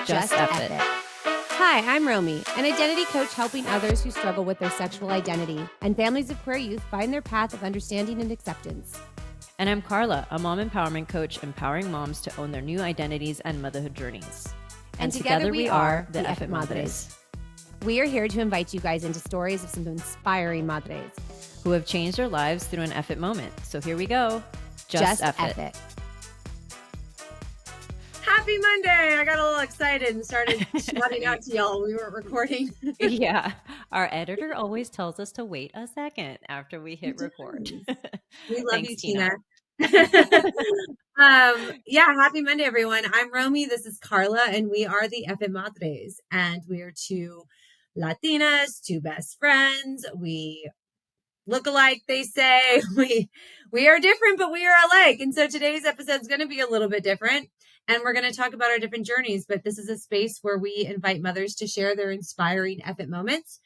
Just Eff It. Hi, I'm Romy, an identity coach helping others who struggle with their sexual identity and families of queer youth find their path of understanding and acceptance. And I'm Carla, a mom empowerment coach empowering moms to own their new identities and motherhood journeys. And together we are the EFFing Madres. We are here to invite you guys into stories of some inspiring madres who have changed their lives through an Eff It moment. So here we go. Just Eff It. Happy Monday! I got a little excited and started shouting out to y'all. We weren't recording. Yeah. Our editor always tells us to wait a second after we hit record. We love Thanks, you, Tina. Tina. Happy Monday, everyone. I'm Romy. This is Carla, and we are the EFFing Madres. And we are two Latinas, two best friends. We look alike, they say. We are different, but we are alike. And so today's episode is going to be a little bit different. And we're going to talk about our different journeys. But this is a space where we invite mothers to share their inspiring Eff It moments.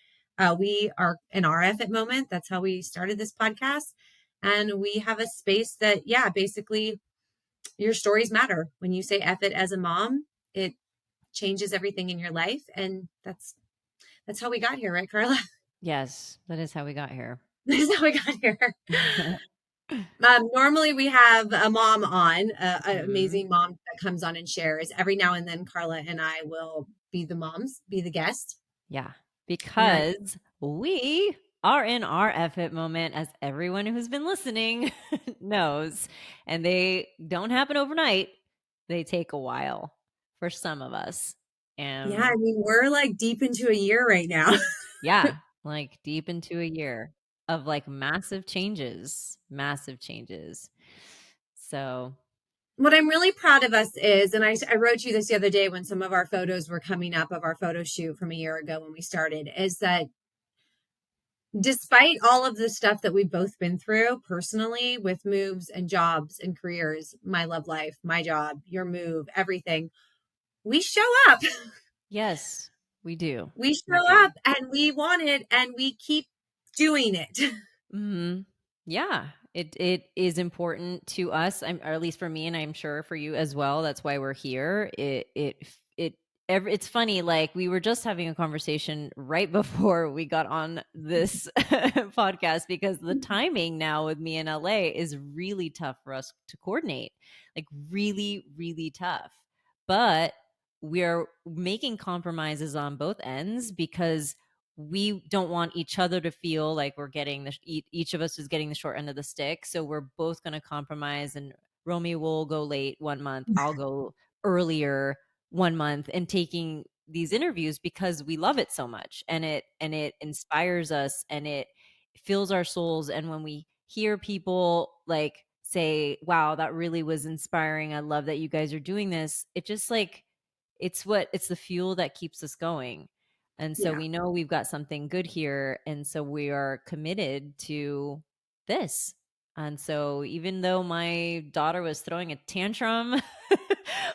We are in our Eff It moment. That's how we started this podcast. And we have a space that, basically your stories matter. When you say Eff It as a mom, it changes everything in your life. And that's how we got here, right, Carla? Yes, that is how we got here. This is how we got here. Normally we have a mom on, an amazing mom that comes on and shares. Every now and then, Carla and I will be the guest. Yeah, because we are in our Eff It moment, as everyone who's been listening knows. And they don't happen overnight. They take a while for some of us. And yeah, I mean, we're like deep into a year right now. Yeah, like deep into a year of like massive changes. So what I'm really proud of us is, and I wrote you this the other day when some of our photos were coming up of our photo shoot from a year ago when we started, is that despite all of the stuff that we've both been through personally with moves and jobs and careers, my love life, my job, your move, everything, we show up. Yes, we do. We show up and we want it and we keep doing it. Mm-hmm. Yeah, it is important to us, or at least for me, and I'm sure for you as well. That's why we're here. It's funny, like we were just having a conversation right before we got on this podcast, because the timing now with me in LA is really tough for us to coordinate, like really, really tough. But we're making compromises on both ends because we don't want each other to feel like we're getting each of us is getting the short end of the stick. So we're both going to compromise, and Romy will go late 1 month. I'll go earlier 1 month, and taking these interviews because we love it so much, and it inspires us and it fills our souls. And when we hear people like say, wow, that really was inspiring, I love that you guys are doing this, it just like it's the fuel that keeps us going. And so we know we've got something good here. And so we are committed to this. And so even though my daughter was throwing a tantrum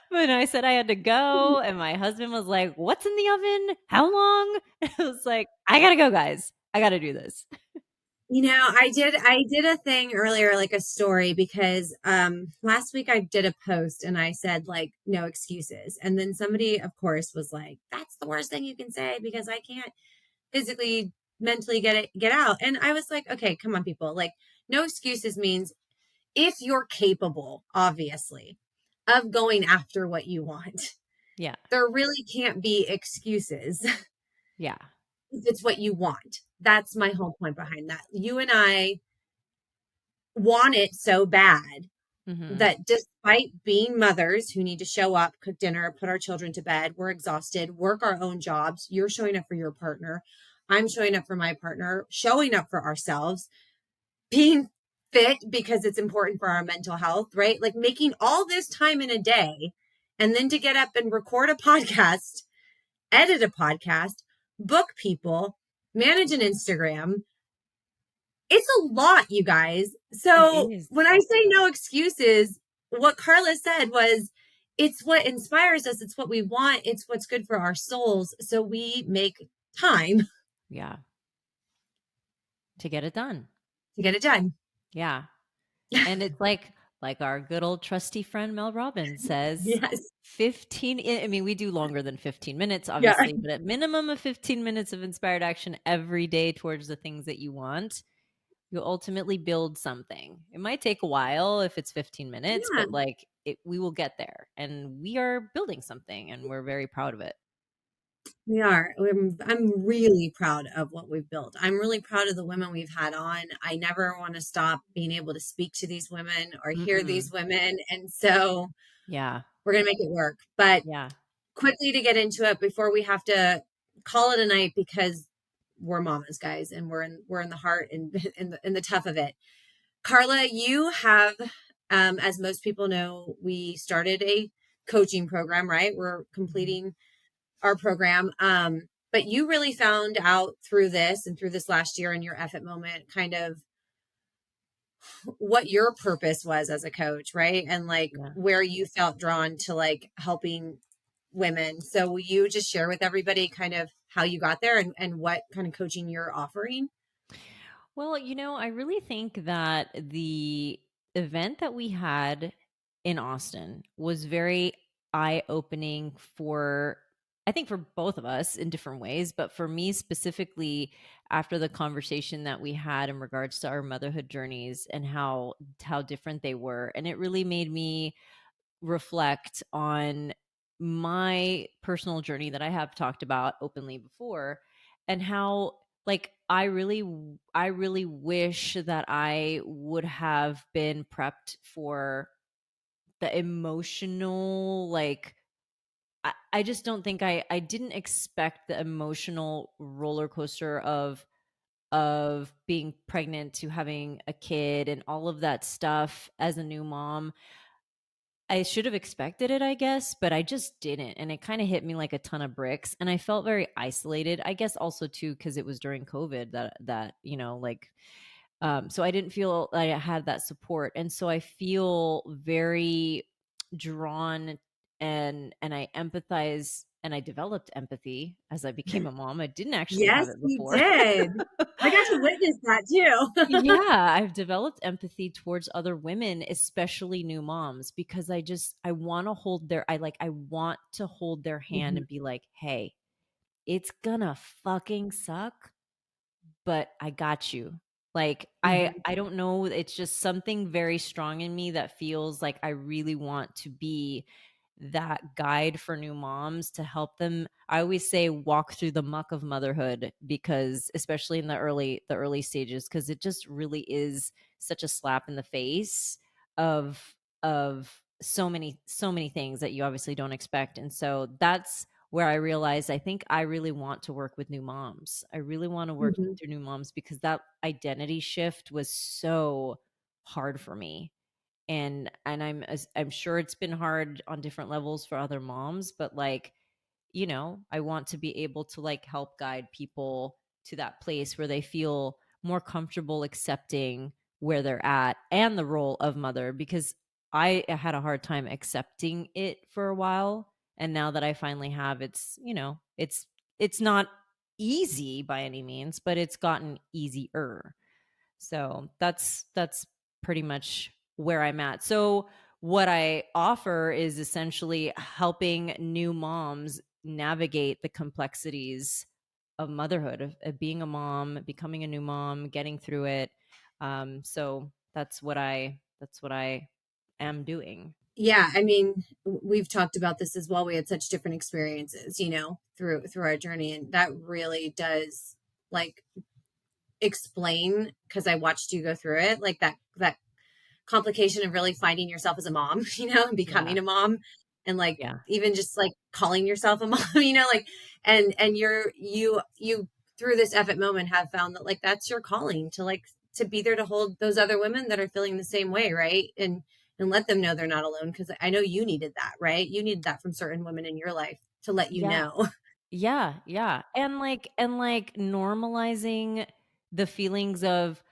when I said I had to go, and my husband was like, what's in the oven? How long? I was like, I got to go, guys. I got to do this. You know, I did a thing earlier, like a story, because last week I did a post and I said like, no excuses. And then somebody, of course, was like, that's the worst thing you can say because I can't physically, mentally get out. And I was like, okay, come on, people. Like, no excuses means if you're capable, obviously, of going after what you want. Yeah. There really can't be excuses. Yeah. If it's what you want. That's my whole point behind that. You and I want it so bad that despite being mothers who need to show up, cook dinner, put our children to bed, we're exhausted, work our own jobs. You're showing up for your partner. I'm showing up for my partner, showing up for ourselves, being fit because it's important for our mental health, right? Like making all this time in a day and then to get up and record a podcast, edit a podcast, book people, manage an Instagram. It's a lot, you guys. So when I say no excuses, what Carla said was, it's what inspires us. It's what we want. It's what's good for our souls. So we make time. Yeah. To get it done. To get it done. Yeah. And it's like like our good old trusty friend Mel Robbins says, Yes. 15 I mean, we do longer than 15 minutes, Yeah. obviously, but at minimum of 15 minutes of inspired action every day towards the things that you want, you'll ultimately build something. It might take a while if it's 15 minutes, Yeah, but like we will get there and we are building something and we're very proud of it. we are. I'm really proud of what we've built. I'm really proud of the women we've had on. I never want to stop being able to speak to these women or hear these Mm-mm. women. And so Yeah. we're going to make it work. But Yeah. quickly to get into it before we have to call it a night because we're mamas, guys, and we're in the heart and in the tough of it. Carla, you have, as most people know, we started a coaching program, right? We're Mhm. completing our program. But you really found out through this and through this last year in your effort moment, kind of what your purpose was as a coach, right? And like Yeah. where you felt drawn to like helping women. So will you just share with everybody kind of how you got there and what kind of coaching you're offering? Well, I really think that the event that we had in Austin was very eye opening for, I think, for both of us in different ways. But for me specifically, after the conversation that we had in regards to our motherhood journeys and how different they were. And it really made me reflect on my personal journey that I have talked about openly before and how like I really wish that I would have been prepped for the emotional like I just don't think I didn't expect the emotional roller coaster of being pregnant to having a kid and all of that stuff as a new mom. I should have expected it, I guess, but I just didn't, and it kinda hit me like a ton of bricks, and I felt very isolated, I guess also too because it was during COVID so I didn't feel like I had that support, and so I feel very drawn and I empathize and I developed empathy as I became a mom. I didn't actually Yes, have it you before. did. I got to witness that too. Yeah, I've developed empathy towards other women, especially new moms, because I want to hold I want to hold their hand Mhm, and be like, "Hey, it's gonna fucking suck, but I got you." Like mhm, I don't know, it's just something very strong in me that feels like I really want to be that guide for new moms to help them. I always say walk through the muck of motherhood because especially in the early stages because it just really is such a slap in the face of of so many things that you obviously don't expect. And so that's where I realized I think I really want to work with new moms. I really want to work mhm, through new moms because that identity shift was so hard for me. And I'm sure it's been hard on different levels for other moms, but like, I want to be able to like help guide people to that place where they feel more comfortable accepting where they're at and the role of mother because I had a hard time accepting it for a while and now that I finally have it's not easy by any means, but it's gotten easier. So that's pretty much where I'm at. So what I offer is essentially helping new moms navigate the complexities of motherhood, of being a mom, becoming a new mom, getting through it. So that's what I am doing. yeah, I mean, we've talked about this as well. We had such different experiences, through our journey, and that really does like explain because I watched you go through it, like that complication of really finding yourself as a mom, and Yeah. becoming a mom, and like Yeah. even just like calling yourself a mom, like and you through this effort moment have found that like that's your calling to like to be there to hold those other women that are feeling the same way, right? And let them know they're not alone because I know you needed that, right? You needed that from certain women in your life to let you Yeah. know. Yeah. Yeah. And like normalizing the feelings of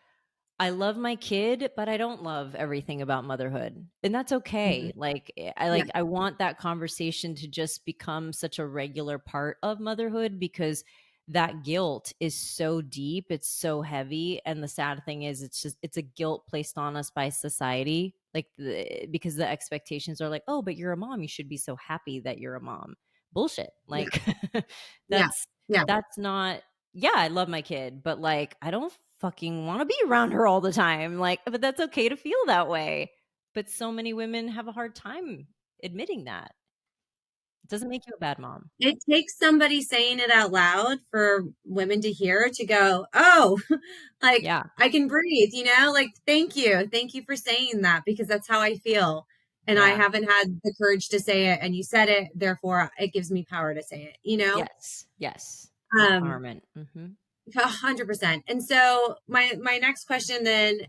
I love my kid, but I don't love everything about motherhood. And that's Mhm. okay. Like I Yeah. like I want that conversation to just become such a regular part of motherhood because that guilt is so deep, it's so heavy, and the sad thing is it's a guilt placed on us by society, like, because the expectations are like, "Oh, but you're a mom, you should be so happy that you're a mom." Bullshit. Yeah. Like, Yeah. that's Yeah. that's not yeah, I love my kid, but, like, I don't fucking wanna be around her all the time, like, but that's okay to feel that way. But so many women have a hard time admitting that. It doesn't make you a bad mom. It takes somebody saying it out loud for women to hear to go, "Oh, like, Yeah, I can breathe," you know? Like, "Thank you. Thank you for saying that because that's how I feel, and I yeah. haven't had the courage to say it, and you said it, therefore it gives me power to say it," you know? Yes, yes. Um, Empowerment. Mhm. 100%. And so my next question then,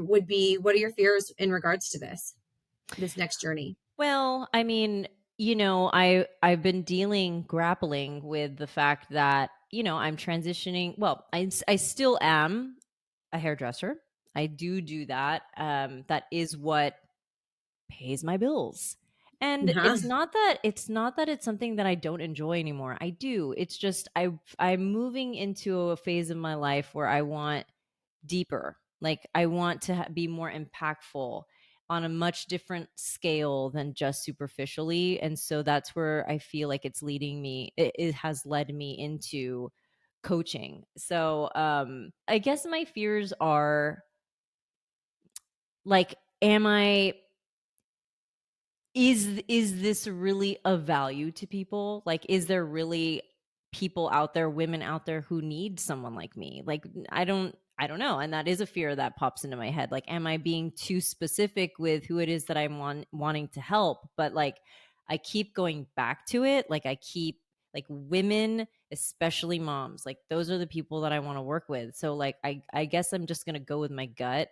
would be, what are your fears in regards to this next journey? Well, I mean, I've been grappling with the fact that, I'm transitioning. Well, I still am a hairdresser. I do that. That is what pays my bills. And Uh-huh. it's not that it's something that I don't enjoy anymore. I do. It's just I'm moving into a phase of my life where I want deeper. Like, I want to be more impactful on a much different scale than just superficially. And so that's where I feel like it has led me into coaching. So I guess my fears are like, am I is this really of value to people? Like, is there really people out there, women out there who need someone like me? Like, I don't know. And that is a fear that pops into my head. Like, am I being too specific with who it is that I'm wanting to help? But like, I keep going back to it. Like, I keep like women, especially moms, like those are the people that I want to work with. So like, I guess I'm just gonna go with my gut,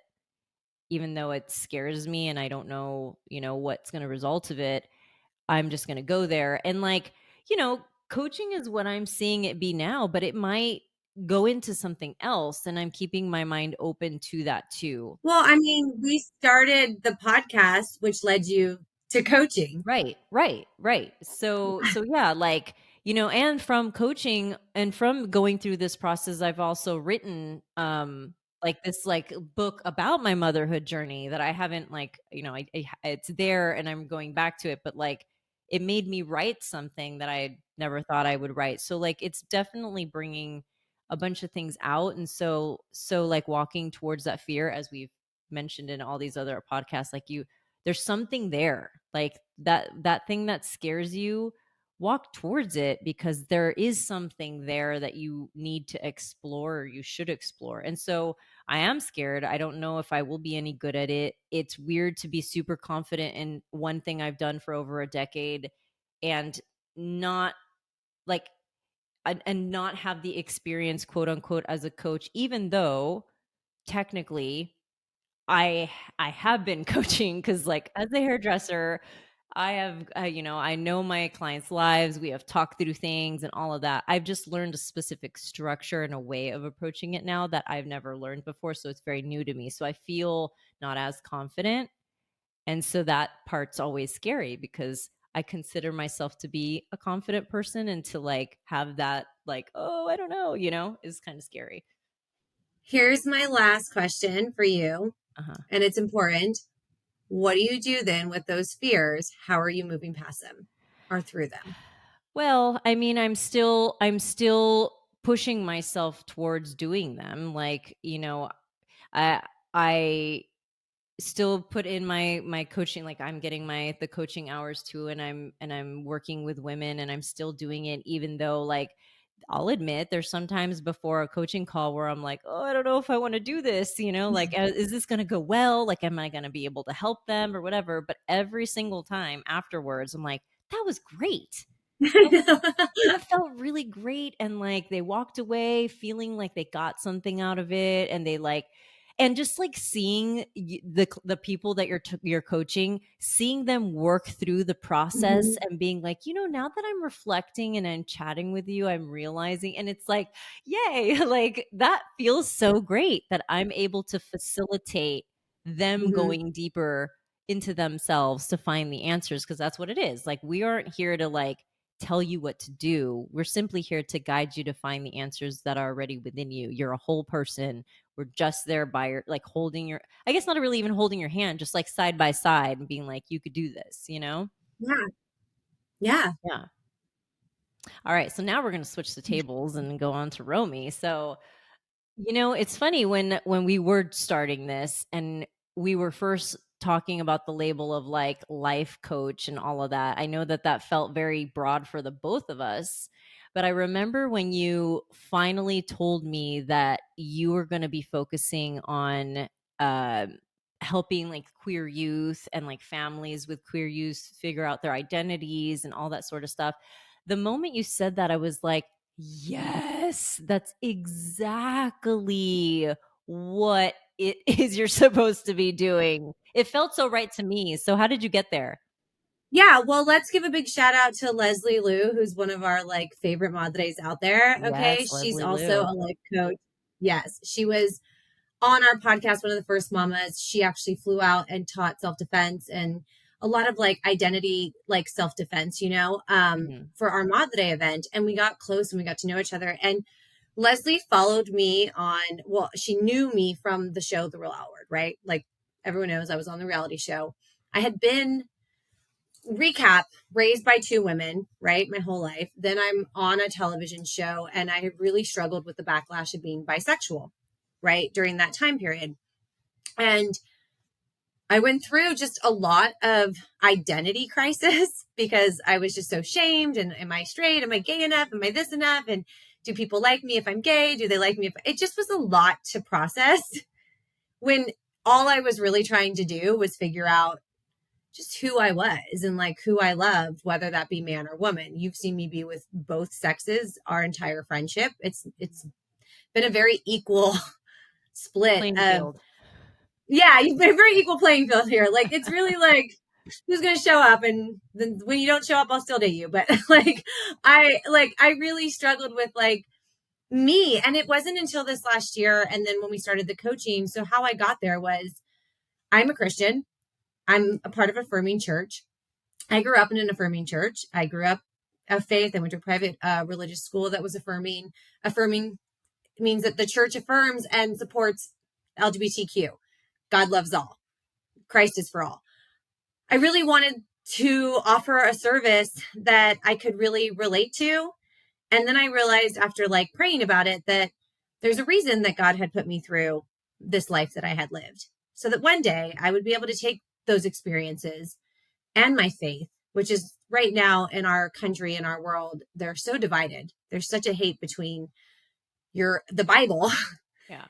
even though it scares me and I don't know, what's going to result of it. I'm just going to go there. And like, coaching is what I'm seeing it be now, but it might go into something else. And I'm keeping my mind open to that too. Well, I mean, we started the podcast, which led you to coaching. Right, right, right. So yeah, like, and from coaching and from going through this process, I've also written like this like book about my motherhood journey that I haven't like, it's there and I'm going back to it, but like it made me write something that I never thought I would write. So like it's definitely bringing a bunch of things out, and so like walking towards that fear, as we've mentioned in all these other podcasts, like there's something there, like that thing that scares you, walk towards it, because there is something there that you need to explore, or you should explore. And so I am scared. I don't know if I will be any good at it. It's weird to be super confident in one thing I've done for over a decade and not like and not have the experience, quote unquote, as a coach, even though technically I I have been coaching, because like as a hairdresser, I have I know my clients' lives. We have talked through things and all of that. I've just learned a specific structure and a way of approaching it now that I've never learned before, so it's very new to me. So I feel not as confident, and so that part's always scary because I consider myself to be a confident person, and to like have that like, oh, I don't know, is kind of scary. Here's my last question for you, Uh-huh. and it's important. What do you do then with those fears? How are you moving past them or through them? Well, I mean, I'm still pushing myself towards doing them. Like, I still put in my coaching, like I'm getting the coaching hours too, and I'm working with women, and I'm still doing it, even though like I'll admit there's sometimes before a coaching call where I'm like, "Oh, I don't know if I want to do this," like, is this going to go well? Like, am I going to be able to help them or whatever? But every single time afterwards, I'm like, "That was great. That felt really great," and, like, they walked away feeling like they got something out of it, and they, like and just, like, seeing the people that you're coaching, seeing them work through the process Mhm, and being like, now that I'm reflecting and I'm chatting with you, I'm realizing, and it's like, "Yay," like, that feels so great that I'm able to facilitate them mhm. going deeper into themselves to find the answers, because that's what it is. Like, we aren't here to, like, tell you what to do. We're simply here to guide you to find the answers that are already within you. You're a whole person. We're just there by your, like, holding your, I guess not really even holding your hand, just like side by side and being like, you could do this, you know? Yeah. Yeah. Yeah. All right. So now we're going to switch the tables and go on to Romy. So, it's funny when we were starting this and we were first talking about the label of like life coach and all of that. I know that that felt very broad for the both of us, but I remember when you finally told me that you were going to be focusing on uh, helping like queer youth and like families with queer youth figure out their identities and all that sort of stuff. The moment you said that, I was like, yes, that's exactly what it is you're supposed to be doing. It felt so right to me. So how did you get there? Yeah, well, let's give a big shout out to Leslie Liu, who's one of our like favorite madres out there. Okay, Yes, she's Leslie also Liu. a life coach. Yes, she was on our podcast, one of the first mamas. She actually flew out and taught self defense and a lot of like identity, like self defense, Mhm. for our madre event. And we got close and we got to know each other. And Leslie followed me on, well, she knew me from the show The Real Outward, right? Like everyone knows, I was on the reality show. I had been recap raised by two women, right, my whole life. Then I'm on a television show and I had really struggled with the backlash of being bisexual, right, during that time period. And I went through just a lot of identity crisis because I was just so shamed. And am I straight? Am I gay enough? Am I this enough? And do people like me if I'm gay? Do they like me if it just was a lot to process when all I was really trying to do was figure out just who I was and like who I loved, whether that be man or woman. You've seen me be with both sexes our entire friendship. It's been a very equal split Playing of, field. yeah, you've been a very equal playing field here. Like it's really like who's gonna show up, and then when you don't show up, I'll still date you. But I really struggled with like me, and it wasn't until this last year, and then when we started the coaching. So how I got there was I'm a Christian. I'm a part of Affirming Church. I grew up in an affirming church. I grew up of faith. I went to a private religious school that was affirming. Affirming means that the church affirms and supports LGBTQ. God loves all. Christ is for all. I really wanted to offer a service that I could really relate to. And then I realized after like praying about it that there's a reason that God had put me through this life that I had lived so that one day I would be able to take those experiences and my faith, which is right now in our country, in our world, they're so divided. There's such a hate between the Bible Yeah.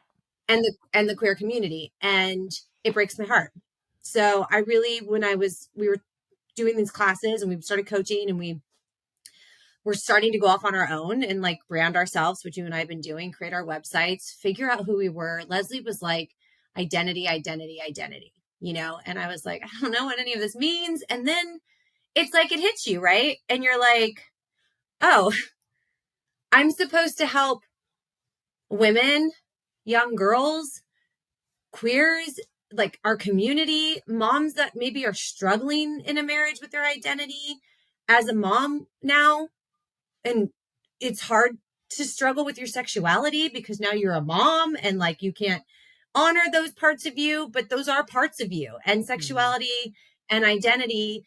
and the queer community. And it breaks my heart. So I really, we were doing these classes and we started coaching and we were starting to go off on our own and like brand ourselves, which you and I have been doing, create our websites, figure out who we were. Leslie was like, identity, identity, identity, and I was like, I don't know what any of this means. And then it's like it hits you, right? And you're like, oh, I'm supposed to help women, young girls, queers, like our community, moms that maybe are struggling in a marriage with their identity as a mom now. And it's hard to struggle with your sexuality because now you're a mom and like you can't honor those parts of you, but those are parts of you. And Mhm. sexuality and identity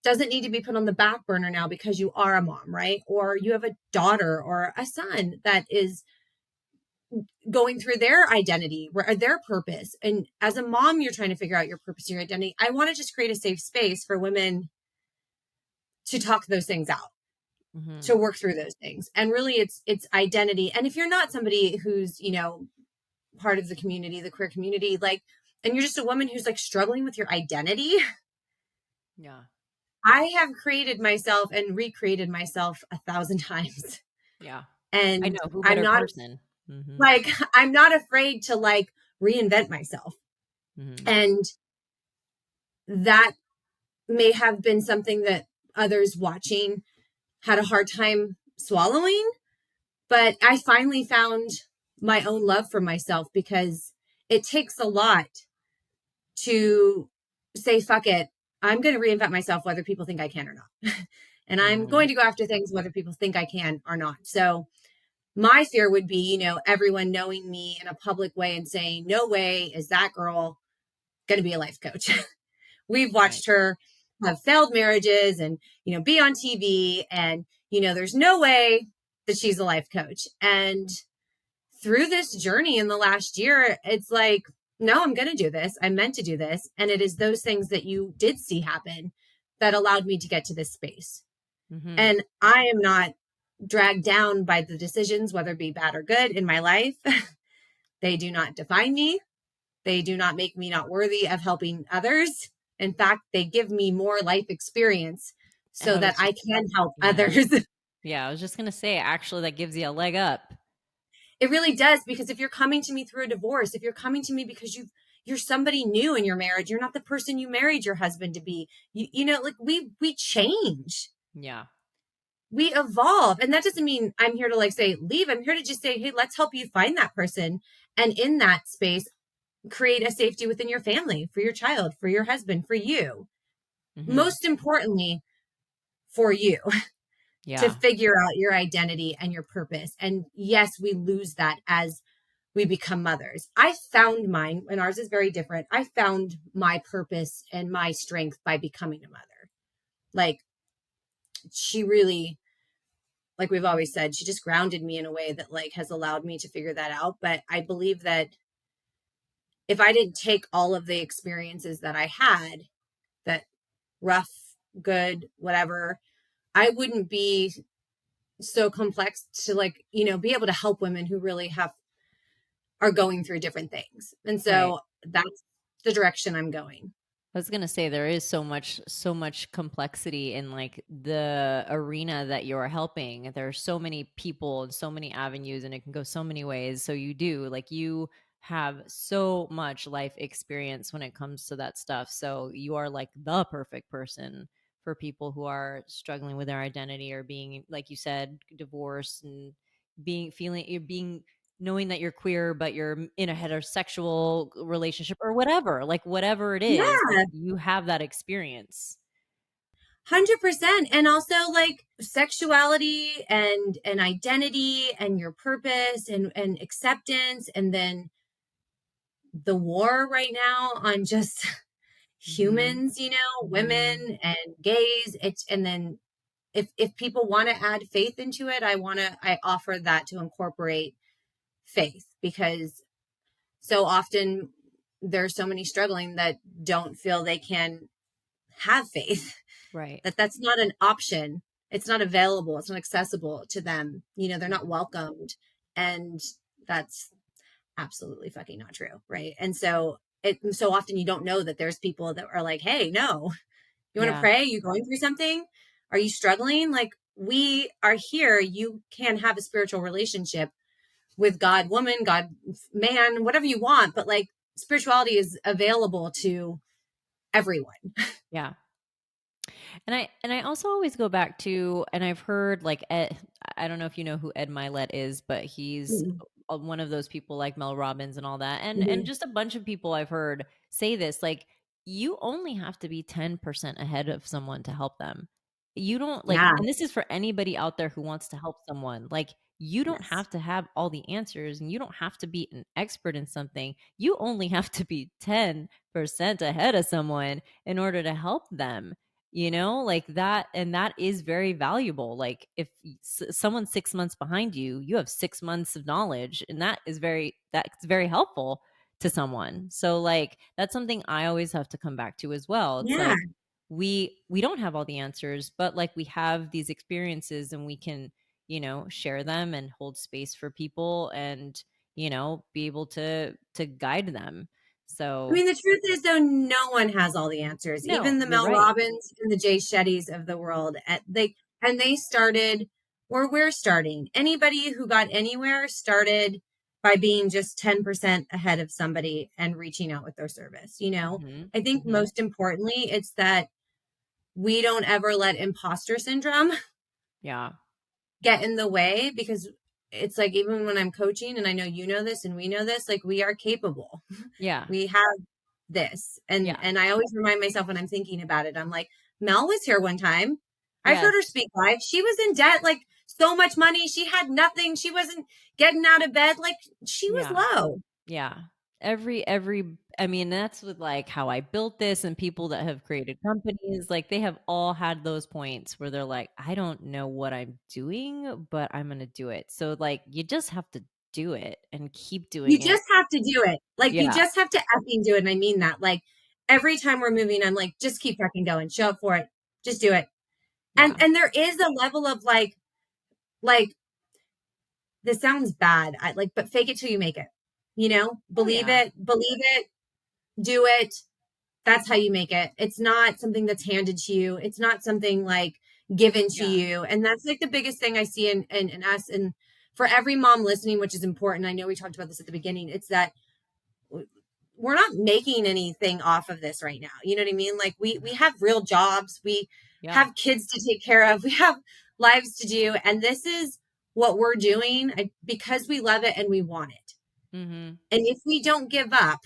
doesn't need to be put on the back burner now because you are a mom, right? Or you have a daughter or a son that is going through their identity or their purpose. And as a mom, you're trying to figure out your purpose, your identity. I want to just create a safe space for women to talk those things out, Mhm. to work through those things. And really it's identity. And if you're not somebody who's, part of the community, the queer community, like, and you're just a woman who's like struggling with your identity, Yeah. I have created myself and recreated myself 1,000 times. Yeah. I And know, who I'm better not person? Mhm. like, I'm not afraid to like reinvent myself. Mhm. And that may have been something that others watching had a hard time swallowing. But I finally found my own love for myself because it takes a lot to say, fuck it. I'm going to reinvent myself, whether people think I can or not. and I'm Mhm. going to go after things whether people think I can or not. So my fear would be, everyone knowing me in a public way and saying, no way is that girl going to be a life coach. We've Right. watched her have failed marriages and, be on TV, and, there's no way that she's a life coach. And through this journey in the last year, it's like, no, I'm going to do this. I'm meant to do this. And it is those things that you did see happen that allowed me to get to this space. Mhm. And I am not dragged down by the decisions, whether it be bad or good in my life. They do not define me. They do not make me not worthy of helping others. In fact, they give me more life experience so I that was I just can help yeah. others. Yeah, I was just gonna say, actually, that gives you a leg up. It really does, because if you're coming to me through a divorce, if you're coming to me because you're somebody new in your marriage, you're not the person you married your husband to be. Like we change. Yeah. We evolve. And that doesn't mean I'm here to like say leave. I'm here to just say, hey, let's help you find that person. And in that space, create a safety within your family, for your child, for your husband, for you. Mhm. Most importantly, for you to Yeah. figure out your identity and your purpose. And yes, we lose that as we become mothers. I found mine, and ours is very different. I found my purpose and my strength by becoming a mother. Like, she really, like we've always said, she just grounded me in a way that like has allowed me to figure that out. But I believe that if I didn't take all of the experiences that I had, that rough, good, whatever, I wouldn't be so complex to like, be able to help women who really are going through different things. And Right. so that's the direction I'm going. I was gonna say there is so much complexity in like the arena that you're helping. There are so many people and so many avenues, and it can go so many ways. So you have so much life experience when it comes to that stuff. So you are like the perfect person for people who are struggling with their identity or being, like you said, divorced and being knowing that you're queer but you're in a heterosexual relationship or whatever, like whatever it is, like Yeah, you have that experience. 100%. And also like sexuality and identity and your purpose and acceptance, and then the war right now on just Mhm. humans, women and gays. It's and then if people want to add faith into it, I offer that to incorporate faith, because so often there's so many struggling that don't feel they can have faith, Right. that that's not an option. It's not available. It's not accessible to them. They're not Mhm. welcomed. And that's absolutely fucking not true. Right. And so often you don't know that there's people that are like, hey, no, you want to Yeah. pray? You going through something? Are you struggling? Like, we are here. You can have a spiritual relationship with God, woman, God, man, whatever you want. But like, spirituality is available to everyone. Yeah. And I also always go back to, and I've heard like Ed, I don't know if you know who Ed Milet is, but he's one of those people like Mel Robbins and all that. And Mm-hmm. just a bunch of people I've heard say this, like you only have to be 10% ahead of someone to help them. You don't like, Yeah. and this is for anybody out there who wants to help someone. Like you don't Yes. have to have all the answers and you don't have to be an expert in something. You only have to be 10% ahead of someone in order to help them, like that. And that is very valuable. Like if someone's 6 months behind you, you have 6 months of knowledge, and that's very helpful to someone. So like that's something I always have to come back to as well. It's Yeah. like we don't have all the answers, but like we have these experiences and we can share them and hold space for people and be able to guide them. I So mean, the truth is, though, no one has all the answers. no, Even the you're Mel right. Robbins and the Jay Shettys of the world, they started where we're starting. Anybody who got anywhere started by being just 10% ahead of somebody and reaching out with their service. Hmm. I think Hmm. most importantly, it's that we don't ever let imposter syndrome Yeah. get in the way, because it's like, even when I'm coaching, and I know you know this and we know this, like, we are capable. Yeah. We have this. and Yeah. and I always remind myself when I'm thinking about it, I'm like, Mel was here one time. I've heard Yes. her speak live. She was in debt, like so much money. She had nothing. She wasn't getting out of bed. Like she was Yeah. low. Yeah. Every I mean, that's with like how I built this and people that have created companies, like they have all had those points where they're like, I don't know what I'm doing, but I'm gonna do it. So like you just have to do it and keep You doing it. just have to do it. Like you Yeah. just have to effing do it. And I mean that. Like every time we're moving, I'm like, just keep fucking going. Show up for it. Just do it. Yeah. And there is a level of like this sounds bad. I like, but fake it till you make it. You know, Oh yeah. believe it, do it. That's how you make it. It's not something that's handed to you. It's not something like given to Yeah. you. And that's like the biggest thing I see in us. And for every mom listening, which is important, I know we talked about this at the beginning, it's that we're not making anything off of this right now. You know what I mean? Like we have real jobs, we Yeah. have kids to take care of, we have lives to do, and this is what we're doing because we love it and we want it. Mhm. And if we don't give up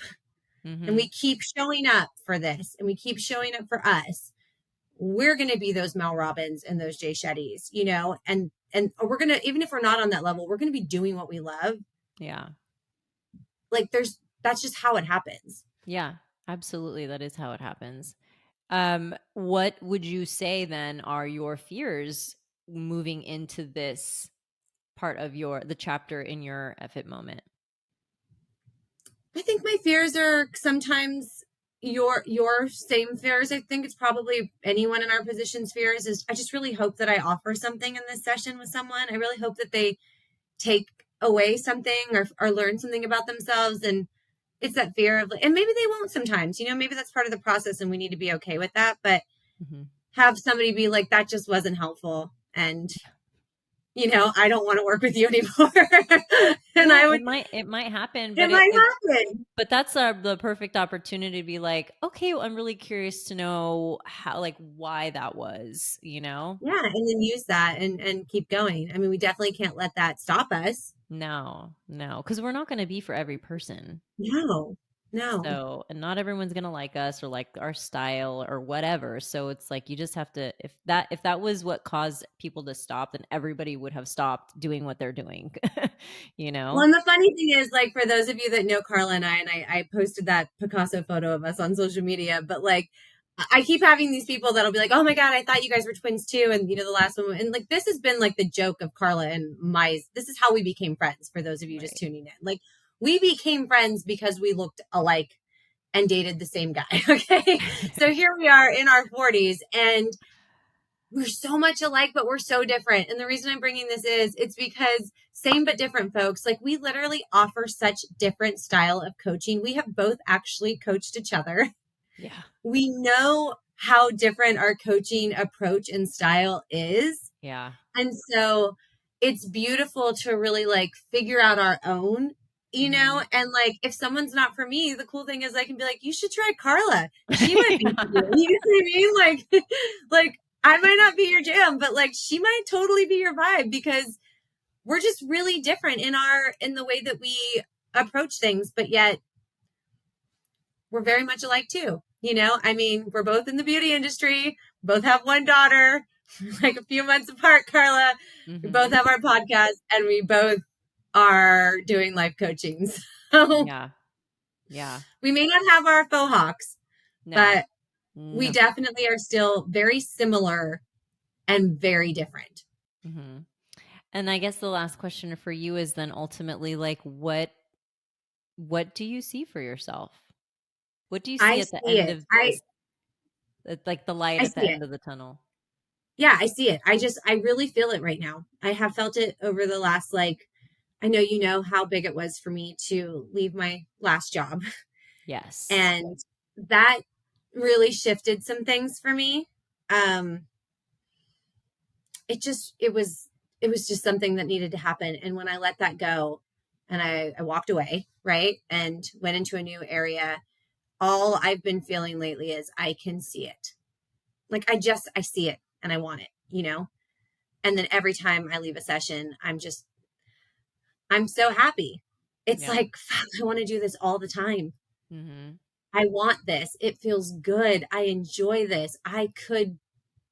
and we Mhm. keep showing up for this and we keep showing up for us, we're going to be those Mel Robbins and those Jay Shettys, you know, and we're going to, even if we're not on that level, we're going to be doing what we love. Yeah. Like that's just how it happens. Yeah. Absolutely. That is how it happens. What would you say then are your fears moving into this part of the chapter in your effort moment? I think my fears are sometimes your same fears. I think it's probably anyone in our position's fears is I just really hope that I offer something in this session with someone. I really hope that they take away something or learn something about themselves. And it's that fear of, and maybe they won't sometimes, you know, maybe that's part of the process and we need to be okay with that. But Mhm. have somebody be like, that just wasn't helpful. And, you know, I don't want to work with you anymore. And Yeah, I would, it might happen, it but might happen. but that's the perfect opportunity to be like, okay, well, I'm really curious to know how, like, why that was, you know? Yeah, and then use that and keep going. I mean, we definitely can't let that stop us. No, no, because we're not going to be for every person. No, no. So, and not everyone's going to like us or like our style or whatever. So it's like you just have to, if that was what caused people to stop, then everybody would have stopped doing what they're doing, you Well, know? and the funny thing is, like, for those of you that know Carla and I posted that Picasso photo of us on social media, but like, I keep having these people that'll be like, oh my God, I thought you guys were twins too. And, you know, the last one, and like, this has been like the joke of Carla and this is how we became friends for those of you just Right. tuning in. Like, we became friends because we looked alike and dated the same guy. Okay. So here we are in our 40s and we're so much alike, but we're so different. And the reason I'm bringing this is it's because same but different, folks. Like we literally offer such different style of coaching. We have both actually coached each other. Yeah. We know how different our coaching approach and style is. Yeah. And so it's beautiful to really like figure out our own, you know, Mhm. and like if someone's not for me, the cool thing is I can be like, you should try Carla. She might be for you. Yeah. You know what I mean? Like, like I might not be your jam, but like she might totally be your vibe because we're just really different in the way that we approach things, but yet we're very much alike too. You know, I mean, we're both in the beauty industry, both have one daughter, like a few months apart, Carla. We both Mhm. have our podcast and we both are doing life coaching. So Yeah. Yeah. we may not have our faux hawks, No. but we No. definitely are still very similar and very different. Mhm. And I guess the last question for you is then ultimately like what do you see for yourself? What do you see I at the see end it. of this? Like the light I at the see it. end of the tunnel? Yeah, I see it. I really feel it right now. I have felt it over the last, like, I know you know how big it was for me to leave my last job. Yes. And that really shifted some things for me. Um, it was just something that needed to happen. And when I let that go and I walked away, right, and went into a new area, all I've been feeling lately is I can see it. Like I see it and I want it, you know? And then every time I leave a session, I'm so happy. It's Yeah. like, fuck, I want to do this all the time. Mhm. I want this. It feels good. I enjoy this. I could.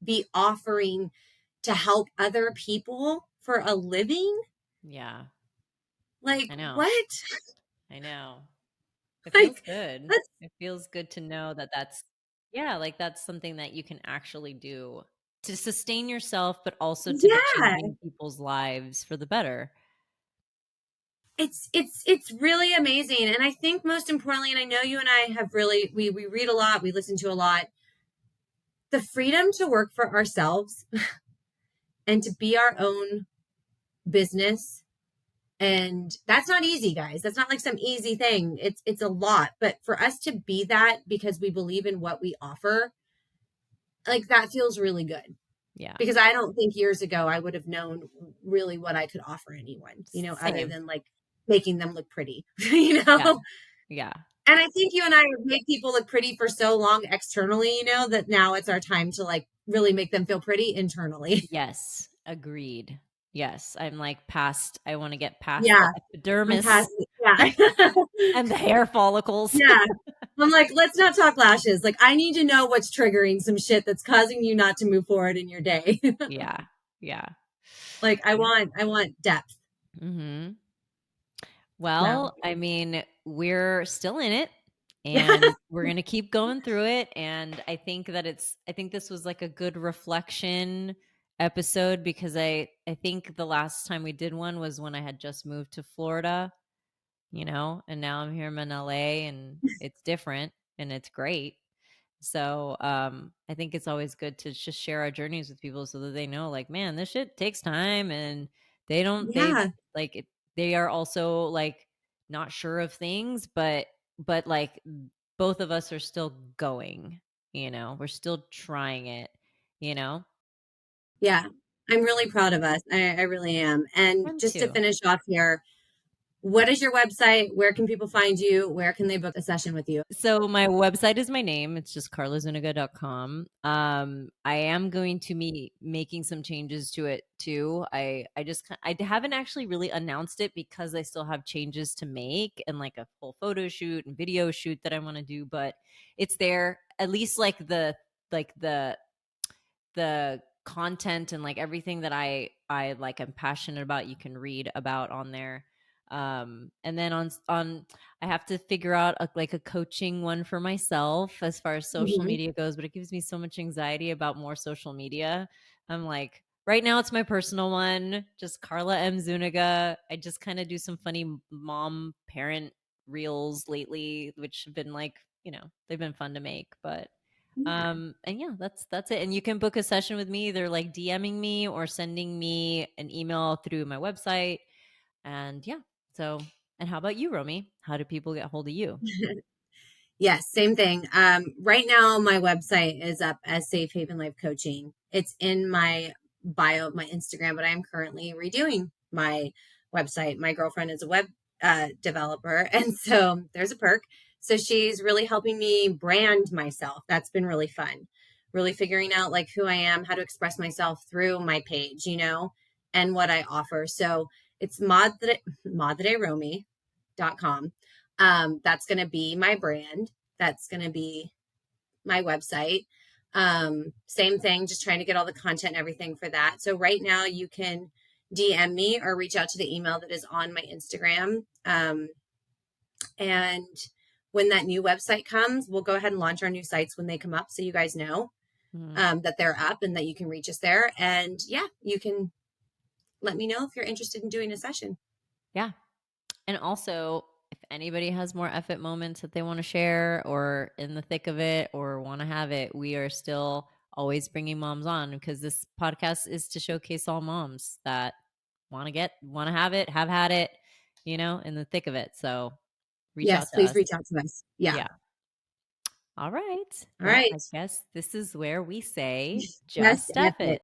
be offering to help other people for a living? Yeah. Like, I know. what? I know. It feels Like, good. that's, It feels good to know that that's yeah, like that's something that you can actually do to sustain yourself, but also to be yeah. changing people's lives for the better. It's really amazing. And I think most importantly, and I know you and I have really we read a lot, we listen to a lot, the freedom to work for ourselves and to be our own business. And that's not easy, guys. That's not like some easy thing. It's a lot. But for us to be that because we believe in what we offer, like that feels really good. Yeah. Because I don't think years ago I would have known really what I could offer anyone, other Same. than like making them look pretty, Yeah. Yeah. And I think you and I have made people look pretty for so long externally, that now it's our time to like really make them feel pretty internally. Yes. Agreed. Yes. I'm like past, I want to get past the Yeah. I'm epidermis past it. Yeah. and the hair follicles. Yeah. I'm like, let's not talk lashes. Like, I need to know what's triggering some shit that's causing you not to move forward in your day. Yeah. Yeah. Like, I Yeah. want depth. Mhm. So, Well, I mean, we're still in it yeah. and we're going to keep going through it. And I think that I think this was like a good reflection episode because I think the last time we did one was when I had just moved to Florida, and now I'm here in LA and it's different and it's great. So I think it's always good to just share our journeys with people so that they know, like, man, this shit takes time, and they Yeah. like it, they are also like not sure of things, but like both of us are still going. We're still trying it. You know, Yeah. I'm really proud of us. I really am. And them just to too. finish off here, what is your website? Where can people find you? Where can they book a session with you? So my website is my name. It's just carlazuniga.com. I am going to be making some changes to it too. I haven't actually really announced it because I still have changes to make and like a full photo shoot and video shoot that I want to do, but it's there. At least like the content and like everything that I like am passionate about, you can read about on there. And then on I have to figure out like a coaching one for myself as far as social Mhm. media goes, but it gives me so much anxiety about more social media. I'm like, right now it's my personal one, just Carla M Zuniga. I just kind of do some funny mom parent reels lately, which have been like, they've been fun to make, but Yeah. and yeah, that's it. And you can book a session with me either like DMing me or sending me an email through my website. And yeah. So, and how about you, Romy? How do people get hold of you? Yes, same thing. Right now, my website is up as Safe Haven Life Coaching. It's in my bio of my Instagram, but I am currently redoing my website. My girlfriend is a web developer, and so there's a perk. So she's really helping me brand myself. That's been really fun. Really figuring out like who I am, how to express myself through my page, and what I offer. So it's madreromy.com. That's going to be my brand. That's going to be my website. Same thing, just trying to get all the content and everything for that. So right now you can DM me or reach out to the email that is on my Instagram. And when that new website comes, we'll go ahead and launch our new sites when they come up. So you guys know Mhm. that they're up and that you can reach us there. And yeah, you can let me know if you're interested in doing a session. Yeah. And also, if anybody has more effort moments that they want to share or in the thick of it or want to have it, we are still always bringing moms on because this podcast is to showcase all moms that want to have it, have had it, in the thick of it. So reach out Yes, to please us. reach out to us. Yeah. Yeah. All right. All Well, right. I guess this is where we say Just just F F it. it.